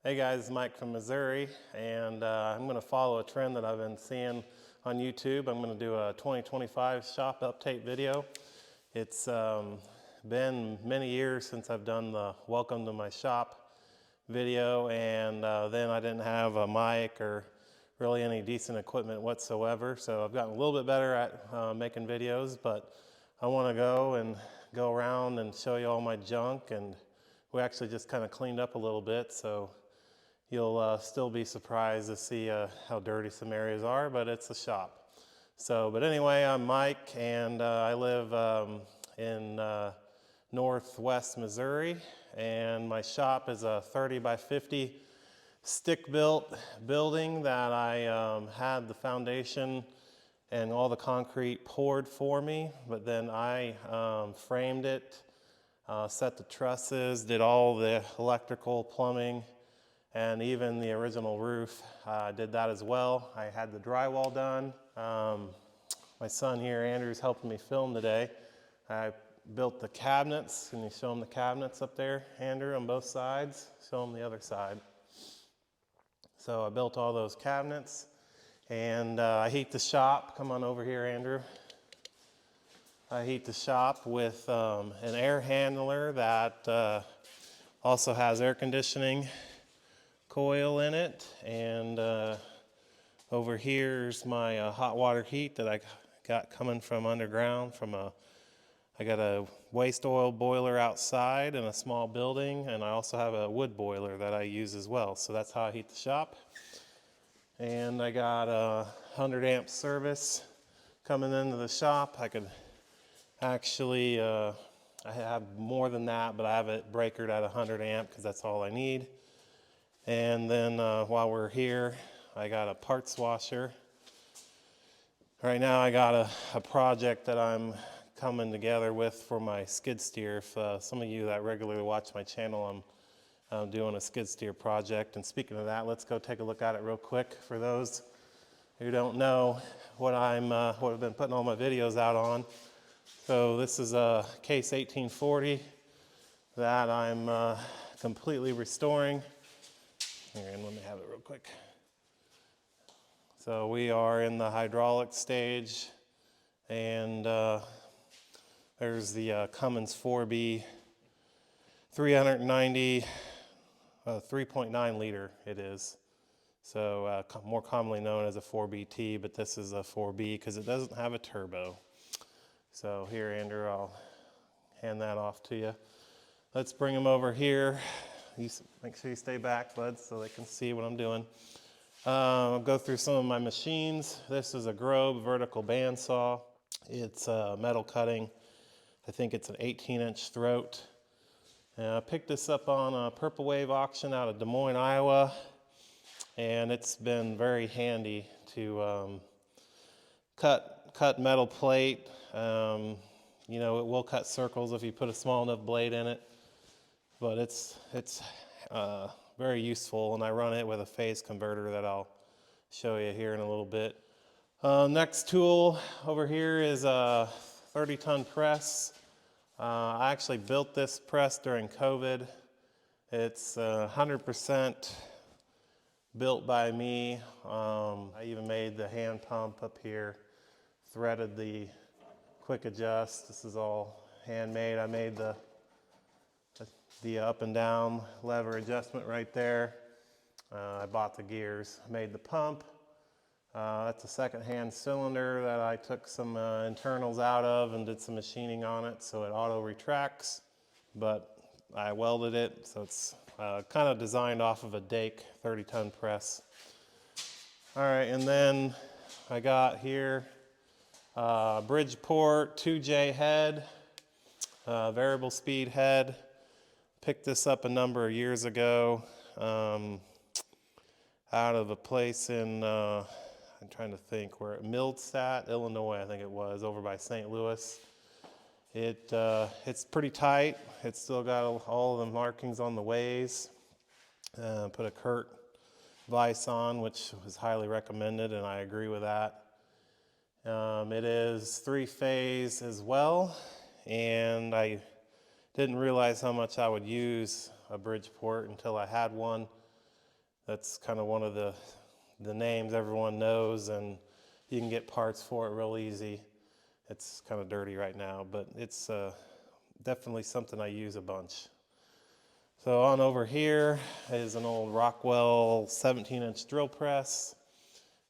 Hey guys, it's Mike from Missouri, and I'm going to follow a trend that I've been seeing on YouTube. I'm going to do a 2025 shop update video. It's been many years since I've done the welcome to my shop video, and then I didn't have a mic or really any decent equipment whatsoever. So I've gotten a little bit better at making videos, but I want to go around and show you all my junk, and we actually just kind of cleaned up a little bit, so you'll still be surprised to see how dirty some areas are, but it's a shop. But anyway, I'm Mike, and I live in northwest Missouri, and my shop is a 30 by 50 stick-built building that I had the foundation and all the concrete poured for me, but then I framed it, set the trusses, did all the electrical, plumbing, and even the original roof. I did that as well. I had the drywall done. My son here, Andrew's helping me film today. I built the cabinets. Can you show him the cabinets up there, Andrew, on both sides? Show him the other side. So I built all those cabinets, and I heat the shop. Come on over here, Andrew. I heat the shop with an air handler that also has air conditioning coil in it, and over here's my hot water heat that I got coming from underground I got a waste oil boiler outside in a small building, and I also have a wood boiler that I use as well. So that's how I heat the shop. And I got a 100 amp service coming into the shop. I could actually, I have more than that, but I have it breakered at 100 amp because that's all I need. And then while we're here, I got a parts washer. Right now I got a project that I'm coming together with for my skid steer. If some of you that regularly watch my channel, I'm doing a skid steer project. And speaking of that, let's go take a look at it real quick. For those who don't know what I've been putting all my videos out on. So this is a case 1840 that I'm completely restoring. Here, and let me have it real quick. So we are in the hydraulic stage, and there's the Cummins 4B 390 3.9 liter it is. So more commonly known as a 4BT, but this is a 4B because it doesn't have a turbo. So here, Andrew, I'll hand that off to you. Let's bring them over here. Make sure you stay back, bud, so they can see what I'm doing. I'll go through some of my machines. This is a Grobe vertical bandsaw. It's metal cutting. I think it's an 18-inch throat. And I picked this up on a Purple Wave auction out of Des Moines, Iowa, and it's been very handy to cut metal plate. You know, it will cut circles if you put a small enough blade in it, but it's very useful, and I run it with a phase converter that I'll show you here in a little bit. Next tool over here is a 30-ton press. I actually built this press during COVID. It's 100% built by me. I even made the hand pump up here, threaded the quick adjust. This is all handmade. I made the up and down lever adjustment right there. I bought the gears, made the pump. That's a second-hand cylinder that I took some internals out of and did some machining on it so it auto retracts, but I welded it, so it's kind of designed off of a Dake 30-ton press. All right, and then I got here Bridgeport 2J head, variable speed head. Picked this up a number of years ago out of a place in, I'm trying to think where, Mildstadt, Illinois, I think it was, over by St. Louis. It's pretty tight. It's still got all of the markings on the ways. Put a Kurt vise on, which was highly recommended, and I agree with that. It is 3-phase as well, and I didn't realize how much I would use a Bridgeport until I had one. That's kind of one of the names everyone knows, and you can get parts for it real easy. It's kind of dirty right now, but it's definitely something I use a bunch. So on over here is an old Rockwell 17-inch drill press.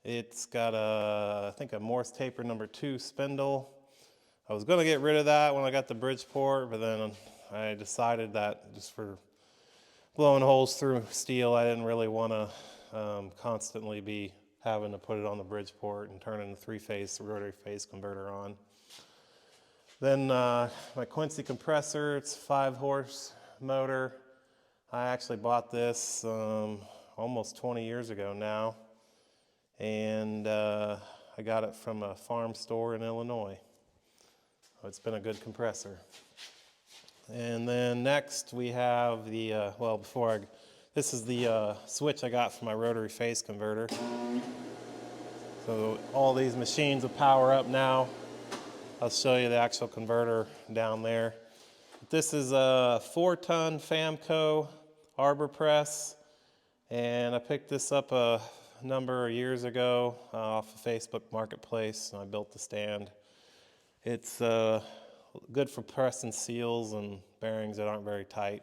It's got I think a Morse taper #2 spindle. I was going to get rid of that when I got the Bridgeport, but then I decided that just for blowing holes through steel, I didn't really want to constantly be having to put it on the Bridgeport and turning the 3-phase rotary phase converter on. Then my Quincy compressor, it's a 5-horse motor. I actually bought this almost 20 years ago now, and I got it from a farm store in Illinois. So it's been a good compressor. And then next we have the, this is the switch I got for my rotary phase converter. So all these machines will power up now. I'll show you the actual converter down there. This is a 4-ton Famco Arbor Press, and I picked this up a number of years ago off of Facebook Marketplace, and I built the stand. It's good for pressing seals and bearings that aren't very tight.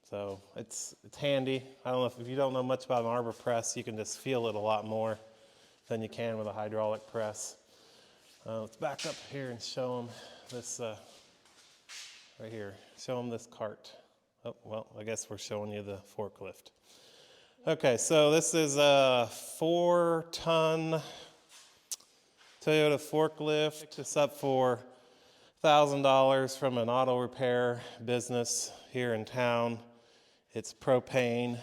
So it's handy. I don't know if you don't know much about an Arbor Press, you can just feel it a lot more than you can with a hydraulic press. Let's back up here and show them this right here. Show them this cart. Oh, well, I guess we're showing you the forklift. Okay, so this is a 4-ton Toyota forklift. Picked this up for $1,000 from an auto repair business here in town. It's propane.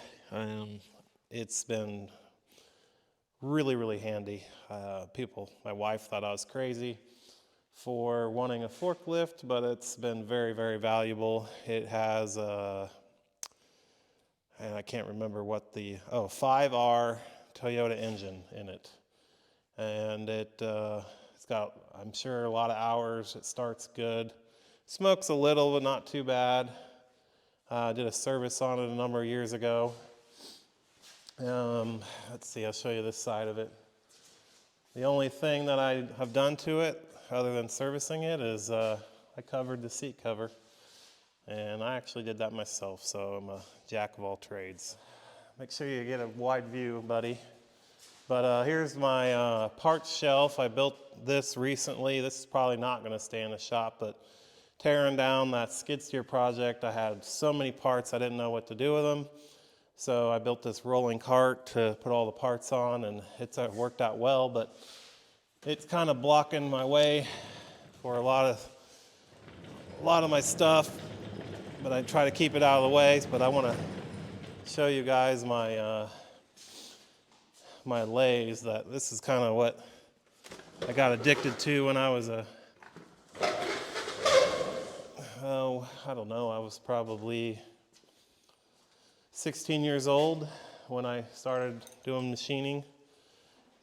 It's been really, really handy. My wife thought I was crazy for wanting a forklift, but it's been very, very valuable. It has and I can't remember what the 5R Toyota engine in it, and it's got, I'm sure, a lot of hours. It starts good, smokes a little, but not too bad. I did a service on it a number of years ago. Let's see, I'll show you this side of it. The only thing that I have done to it, other than servicing it, is I covered the seat cover. And I actually did that myself, so I'm a jack of all trades. Make sure you get a wide view, buddy. But here's my parts shelf. I built this recently. This is probably not going to stay in the shop, but tearing down that skid steer project, I had so many parts I didn't know what to do with them. So I built this rolling cart to put all the parts on, and it's worked out well, but it's kind of blocking my way for a lot of my stuff. But I try to keep it out of the way. But I want to show you guys my my lathes. That this is kind of what I got addicted to when I was I don't know, I was probably 16 years old when I started doing machining.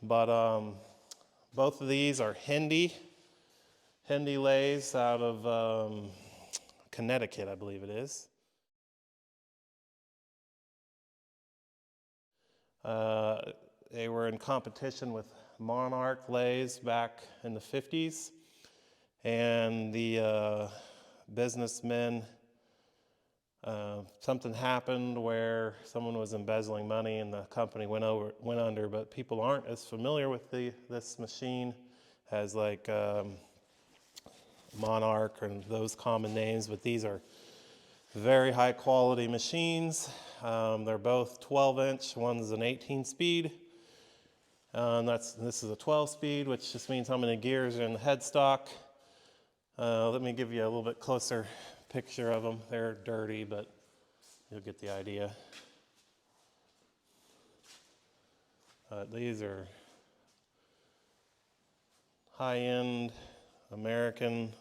But both of these are Hendy lathes out of Connecticut, I believe it is. They were in competition with Monarch lathes back in the 50s, and the businessmen, something happened where someone was embezzling money and the company went under. But people aren't as familiar with this machine as like Monarch and those common names, but these are very high quality machines. They're both 12-inch. One's an 18-speed. This is a 12-speed, which just means how many gears are in the headstock. Let me give you a little bit closer picture of them. They're dirty, but you'll get the idea. These are high-end American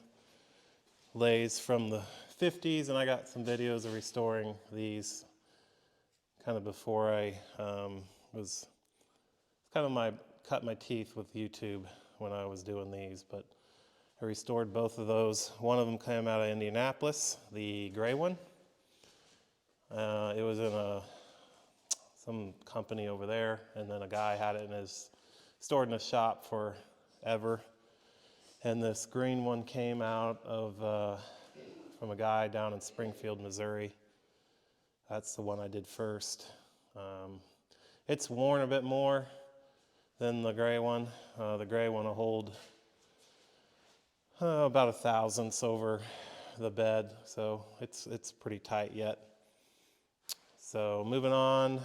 lathes from the 50s, and I got some videos of restoring these kind of before I was kind of cut my teeth with YouTube when I was doing these, but I restored both of those. One of them came out of Indianapolis, the gray one. It was in a some company over there, and then a guy had it stored in his shop forever. And this green one came out of from a guy down in Springfield, Missouri. That's the one I did first. It's worn a bit more than the gray one. The gray one will hold about 1/1000 over the bed, so it's pretty tight yet. So moving on,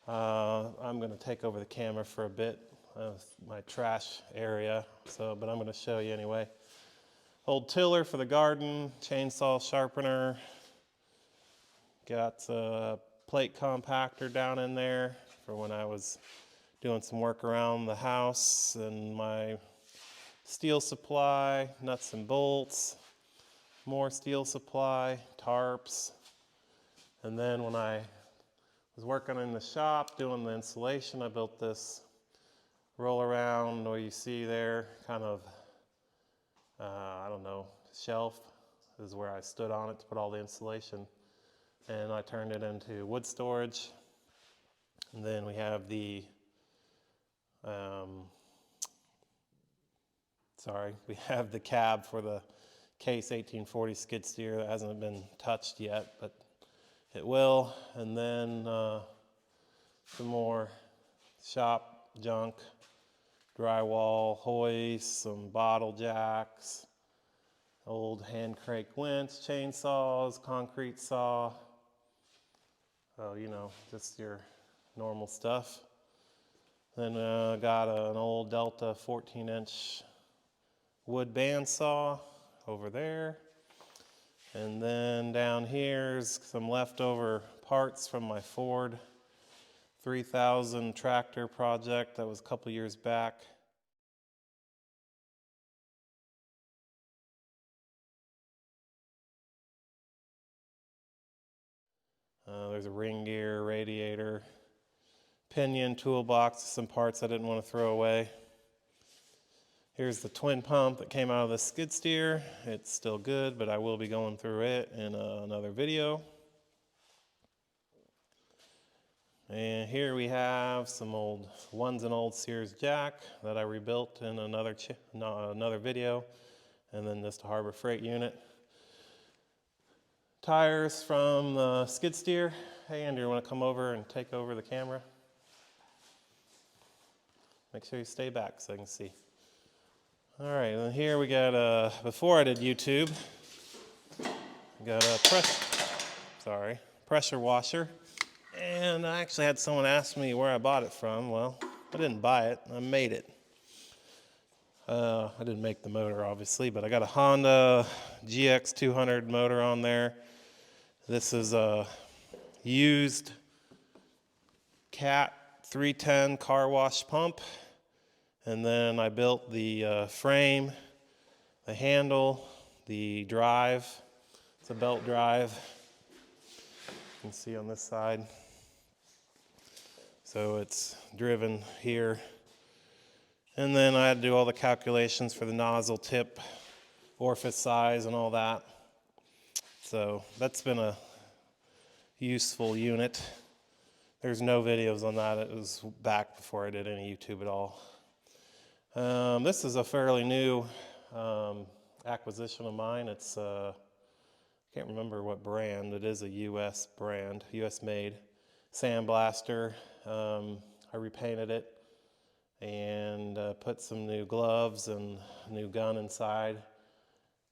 I'm going to take over the camera for a bit, my trash area. But I'm going to show you anyway. Old tiller for the garden, chainsaw sharpener. Got a plate compactor down in there for when I was doing some work around the house, and my steel supply, nuts and bolts, more steel supply, tarps. And then when I was working in the shop doing the installation, I built this roll around, what you see there, kind of, I don't know, shelf. This is where I stood on it to put all the insulation. And I turned it into wood storage. And then we have the, we have the cab for the Case 1840 skid steer that hasn't been touched yet, but it will. And then some more shop junk, drywall hoists, some bottle jacks, old hand crank winch, chainsaws, concrete saw. So, you know, just your normal stuff. Then got an old Delta 14-inch wood bandsaw over there. And then down here's some leftover parts from my Ford 3000 tractor project that was a couple years back. There's a ring gear, radiator, pinion, toolbox, some parts I didn't want to throw away. Here's the twin pump that came out of the skid steer. It's still good, but I will be going through it in another video. And here we have some an old Sears jack that I rebuilt in another video, and then just a Harbor Freight unit. Tires from the skid steer. Hey Andrew, you want to come over and take over the camera? Make sure you stay back so I can see. All right, and here we got before I did YouTube, I got a pressure washer. And I actually had someone ask me where I bought it from. Well, I didn't buy it, I made it. I didn't make the motor, obviously, but I got a Honda GX200 motor on there. This is a used Cat 310 car wash pump. And then I built the frame, the handle, the drive. It's a belt drive. You can see on this side. So it's driven here. And then I had to do all the calculations for the nozzle tip, orifice size, and all that. So that's been a useful unit. There's no videos on that. It was back before I did any YouTube at all. This is a fairly new acquisition of mine. It's, I can't remember what brand. It is a US brand, US made sandblaster. I repainted it and put some new gloves and a new gun inside.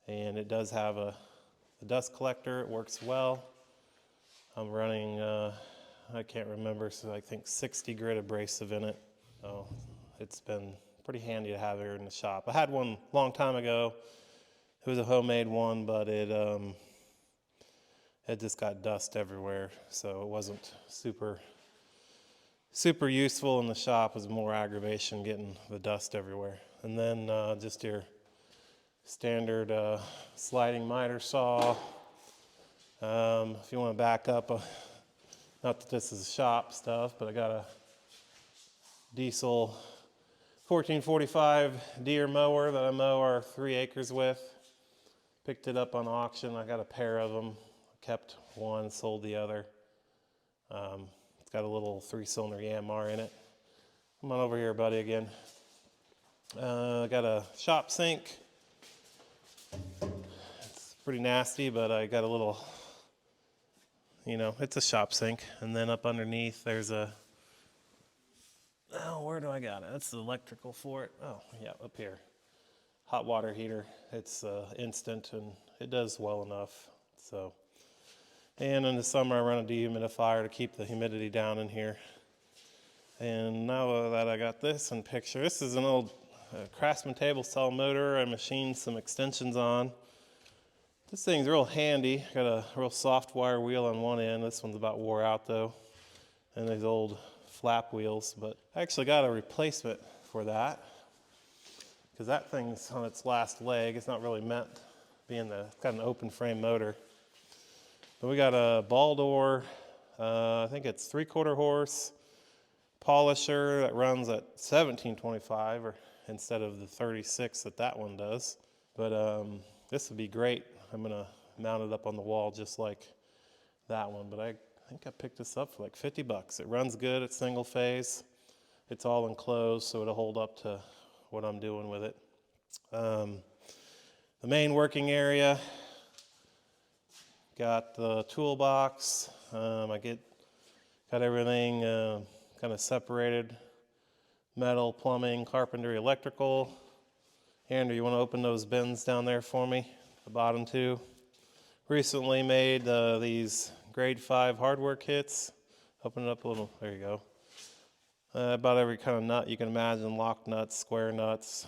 And it does have a dust collector. It works well. I'm running, I can't remember, so I think 60 grit abrasive in it. So it's been pretty handy to have here in the shop. I had one a long time ago. It was a homemade one, but it just got dust everywhere, so it wasn't super useful in the shop. It was more aggravation getting the dust everywhere. And then just your standard sliding miter saw. If you want to back up, not that this is shop stuff, but I got a diesel 1445 Deere mower that I mow our 3 acres with. Picked it up on auction. I got a pair of them. Kept one, sold the other. It's got a little 3-cylinder Yanmar in it. Come on over here, buddy, again. I got a shop sink. It's pretty nasty, but I got a little, it's a shop sink. And then up underneath there's where do I got it? That's the electrical for it. Oh, yeah, up here. Hot water heater. It's instant and it does well enough. So, and in the summer I run a dehumidifier to keep the humidity down in here. And now that I got this in picture, this is an old Craftsman table saw motor I machined some extensions on. This thing's real handy. Got a real soft wire wheel on one end. This one's about wore out though. And these old flap wheels, but I actually got a replacement for that because that thing's on its last leg. It's not really meant being it's got an open frame motor. But we got a Baldor, I think it's 3/4 horse polisher that runs at 1725 or instead of the 36 that one does. But this would be great. I'm gonna mount it up on the wall just like that one. But I think I picked this up for like $50. It runs good. It's single phase. It's all enclosed, so it'll hold up to what I'm doing with it. The main working area, got the toolbox. I got everything kind of separated: metal, plumbing, carpentry, electrical. Andrew, you want to open those bins down there for me? The bottom two. Recently made these grade 5 hardware kits. Open it up a little. There you go. About every kind of nut you can imagine: lock nuts, square nuts.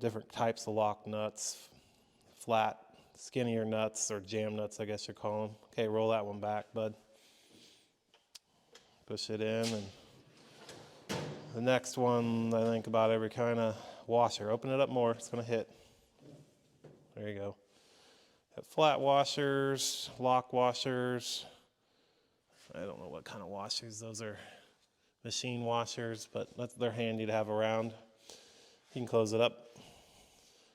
Different types of lock nuts, flat, skinnier nuts, or jam nuts, I guess you call them. Okay, roll that one back, bud. Push it in, and the next one, I think about every kind of washer. Open it up more, it's gonna hit. There you go. Got flat washers, lock washers. I don't know what kind of washers. Those are machine washers, but they're handy to have around. You can close it up.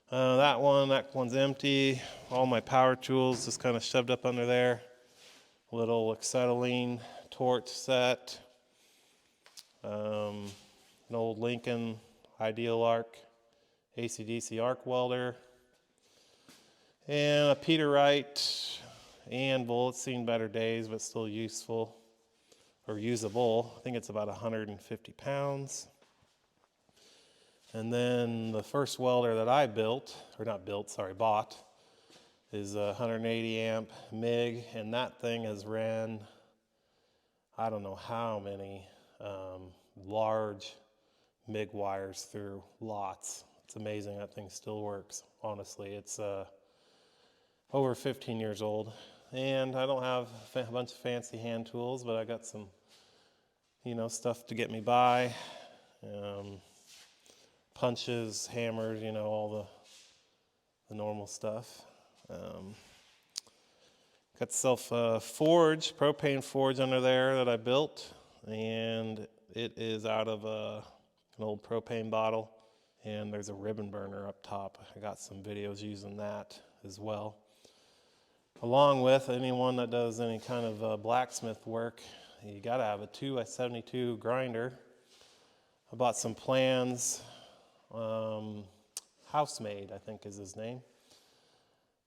That one's empty. All my power tools just kind of shoved up under there. Little acetylene torch set. An old Lincoln Ideal Arc, AC/DC arc welder. And a Peterite anvil. It's seen better days, but still useful or usable. I think it's about 150 pounds. And then the first welder that I bought, is a 180 amp MIG, and that thing has ran, I don't know how many large MIG wires through lots. It's amazing that thing still works, honestly. It's over 15 years old. And I don't have a bunch of fancy hand tools, but I got some, stuff to get me by. Punches, hammers, all the normal stuff. Got self-forge, propane forge under there that I built, and it is out of an old propane bottle, and there's a ribbon burner up top. I got some videos using that as well. Along with anyone that does any kind of blacksmith work, you gotta have a 2x72 grinder. I bought some plans. Housemade, I think is his name.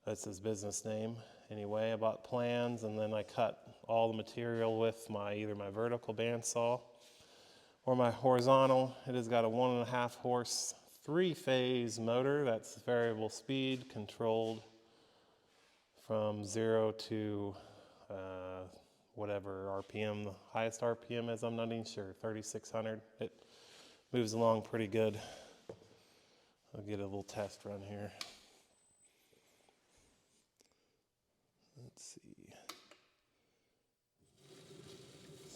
That's his business name. Anyway, I bought plans, and then I cut all the material with either my vertical bandsaw or my horizontal. It has got a 1.5 horse 3-phase motor that's variable speed, controlled from 0 to whatever RPM the highest RPM is. I'm not even sure, 3,600. It moves along pretty good. I'll get a little test run here. Let's see.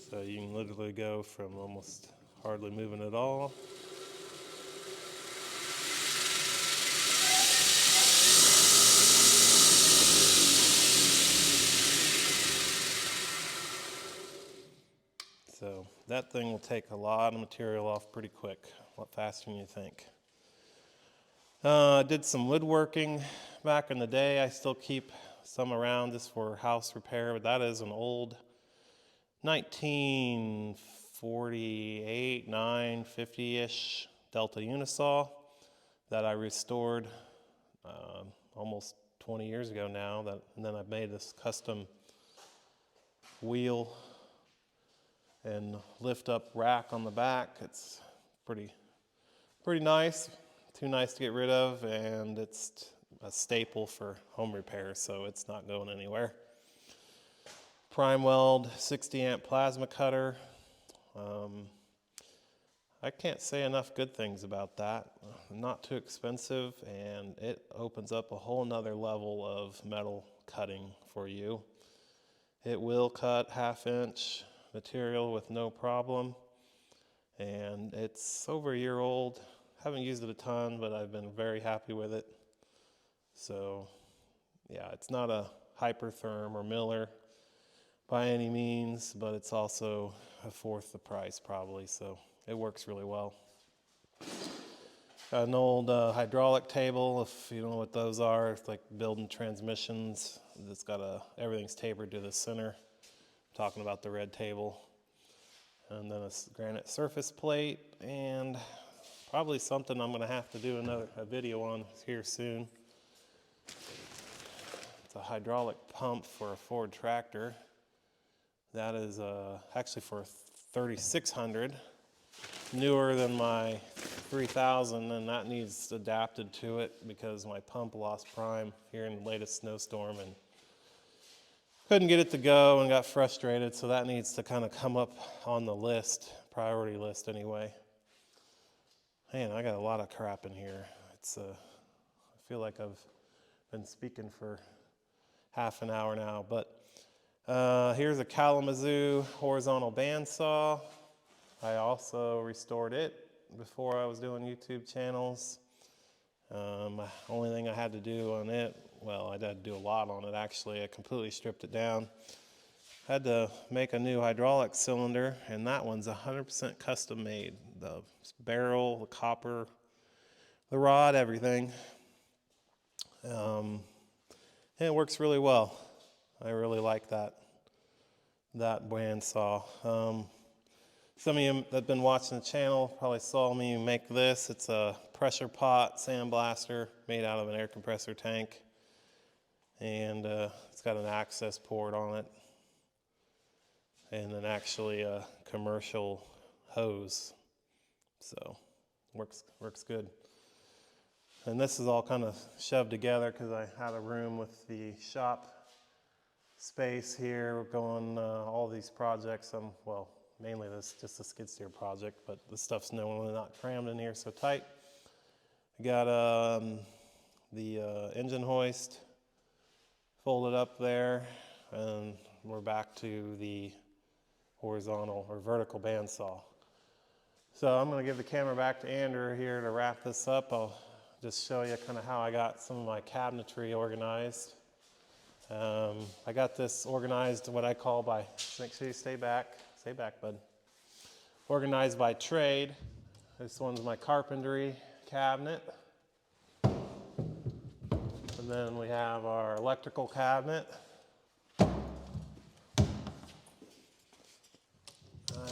So you can literally go from almost hardly moving at all. So that thing will take a lot of material off pretty quick, a lot faster than you think. I did some woodworking back in the day. I still keep some around just for house repair, but that is an old 1948, 9, 50-ish Delta Unisaw that I restored almost 20 years ago now. And then I've made this custom wheel and lift up rack on the back. It's pretty nice, too nice to get rid of, and it's a staple for home repair, so it's not going anywhere. Prime weld 60 amp plasma cutter. I can't say enough good things about that. Not too expensive, and it opens up a whole nother level of metal cutting for you. It will cut 1/2 inch material with no problem, and it's over a year old. Haven't used it a ton, but I've been very happy with it. So yeah, it's not a Hypertherm or Miller by any means, but it's also 1/4 the price probably, so it works really well. Got an old hydraulic table, if you know what those are. It's like building transmissions. It's got everything's tapered to the center. I'm talking about the red table. And then a granite surface plate, and probably something I'm going to have to do a video on here soon. It's a hydraulic pump for a Ford tractor. That is actually for 3600, newer than my 3000, and that needs adapted to it because my pump lost prime here in the latest snowstorm and couldn't get it to go and got frustrated, so that needs to kind of come up on the list, priority list anyway. Man, I got a lot of crap in here. I feel like I've been speaking for half an hour now, but here's a Kalamazoo horizontal bandsaw. I also restored it before I was doing YouTube channels. Only thing I had to do on it, well, I had to do a lot on it actually. I completely stripped it down. Had to make a new hydraulic cylinder, and that one's 100% custom made. The barrel, the copper, the rod, everything. And it works really well. I really like that bandsaw. Some of you that have been watching the channel probably saw me make this. It's a pressure pot sandblaster made out of an air compressor tank. And it's got an access port on it. And then actually a commercial hose. So works good. And this is all kind of shoved together because I had a room with the shop space here going all these projects. Well, mainly this just a skid steer project, but the stuff's normally not crammed in here so tight. I got the engine hoist folded up there, and we're back to the horizontal or vertical bandsaw. So I'm going to give the camera back to Andrew here to wrap this up. I'll just show you kind of how I got some of my cabinetry organized. I got this organized what I call by, make sure you stay back, bud. Organized by trade. This one's my carpentry cabinet. And then we have our electrical cabinet.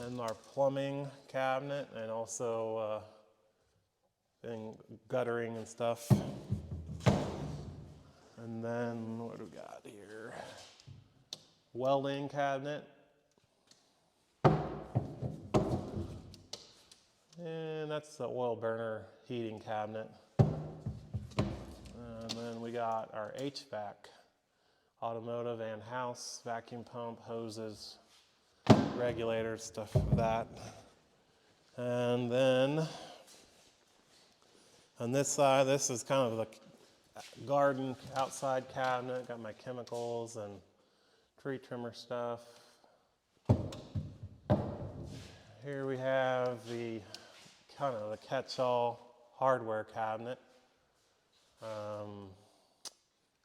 And our plumbing cabinet, and also guttering and stuff. And then what do we got here? Welding cabinet. And that's the oil burner heating cabinet. And then we got our HVAC, automotive and house, vacuum pump, hoses, regulators, stuff like that. And then on this side, this is kind of the garden outside cabinet. Got my chemicals and tree trimmer stuff. Here we have the kind of the catch-all hardware cabinet.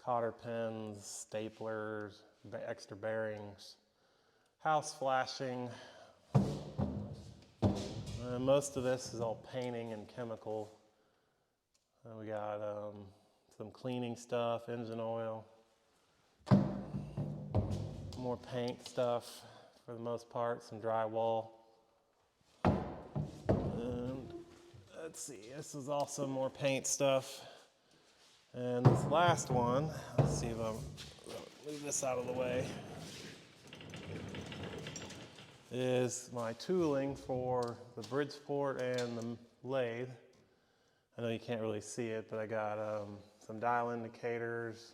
Cotter pins, staplers, extra bearings, house flashing. Most of this is all painting and chemical. We got some cleaning stuff, engine oil, more paint stuff for the most part, some drywall. And let's see, this is also more paint stuff. And this last one, let's see if I'm move this out of the way, is my tooling for the Bridgeport and the lathe. I know you can't really see it, but I got some dial indicators,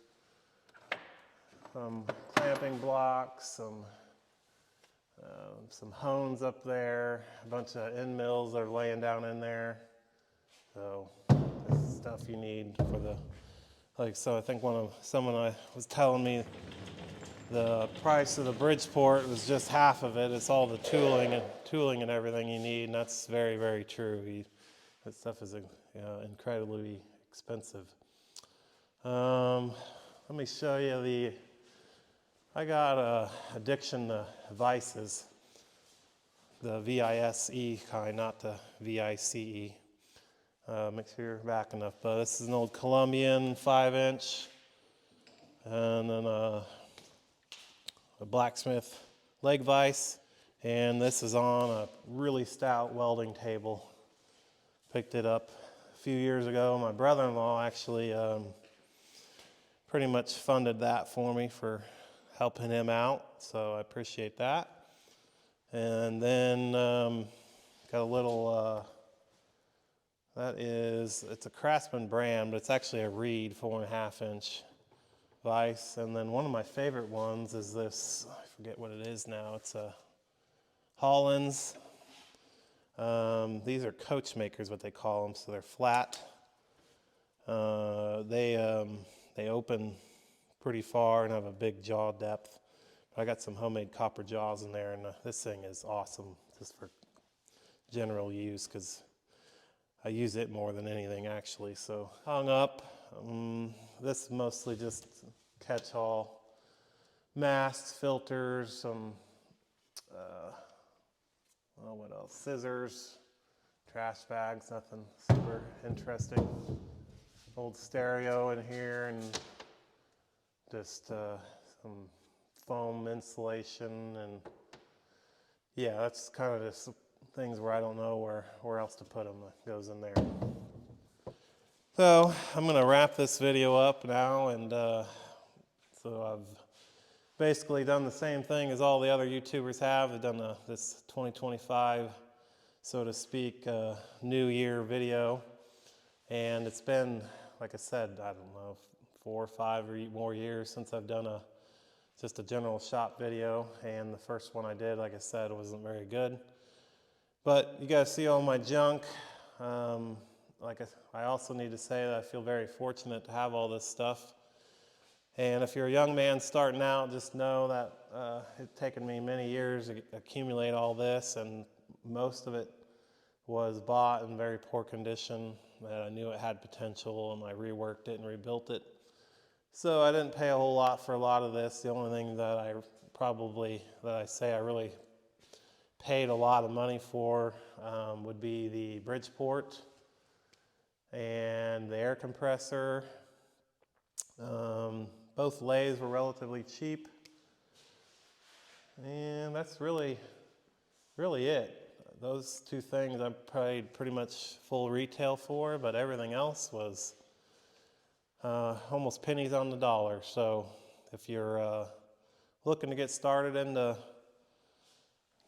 some clamping blocks, some hones up there, a bunch of end mills are laying down in there. So this is stuff you need for the, so I think someone was telling me the price of the Bridgeport was just half of it. It's all the tooling and everything you need, and that's very, very true. That stuff is incredibly expensive. Let me show you I got addiction to vices, the V-I-S-E kind, not the V-I-C-E. Make sure you're back enough. But this is an old Colombian 5-inch, and then a blacksmith leg vise, and this is on a really stout welding table. Picked it up a few years ago. My brother-in-law actually pretty much funded that for me for helping him out, so I appreciate that. And then got a little, it's a Craftsman brand, but it's actually a Reed 4.5-inch vise. And then one of my favorite ones is this, I forget what it is now, it's a Holland's. These are coach makers, what they call them, so they're flat. They open pretty far and have a big jaw depth. But I got some homemade copper jaws in there, and this thing is awesome just for general use because I use it more than anything actually. So hung up. This is mostly just catch-all masks, filters, some what else? Scissors, trash bags, nothing super interesting. Old stereo in here, and just some foam insulation, and yeah, that's kind of just things where I don't know where else to put them. That goes in there. So I'm going to wrap this video up now, and so I've basically done the same thing as all the other YouTubers have. I've done this 2025, so to speak, New Year video, and it's been, like I said, I don't know, 4 or 5 or more years since I've done just a general shop video, and the first one I did, like I said, wasn't very good. But you guys see all my junk. I also need to say that I feel very fortunate to have all this stuff. And if you're a young man starting out, just know that it's taken me many years to accumulate all this, and most of it was bought in very poor condition, that I knew it had potential, and I reworked it and rebuilt it. So I didn't pay a whole lot for a lot of this. The only thing that I really paid a lot of money for would be the Bridgeport and the air compressor. Both lathes were relatively cheap, and that's really it. Those 2 things I paid pretty much full retail for, but everything else was almost pennies on the dollar. So if you're looking to get started into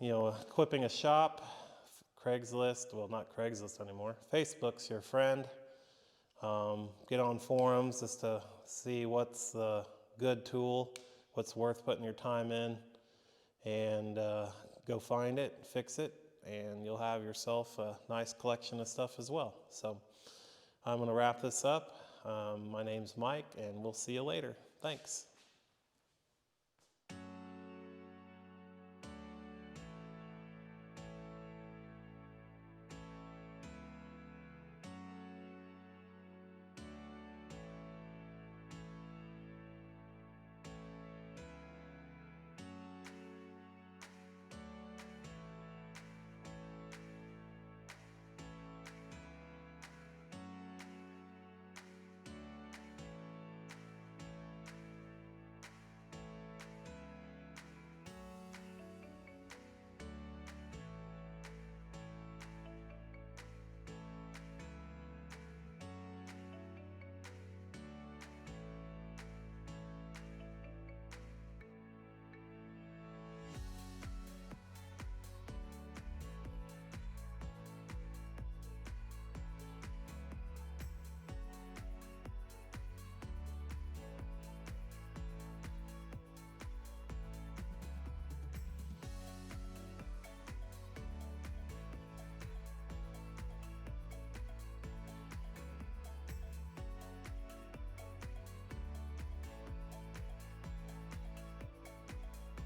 equipping a shop, Craigslist, well, not Craigslist anymore, Facebook's your friend. Get on forums just to see what's the good tool, what's worth putting your time in, and go find it, fix it, and you'll have yourself a nice collection of stuff as well. So I'm going to wrap this up. My name's Mike, and we'll see you later. Thanks.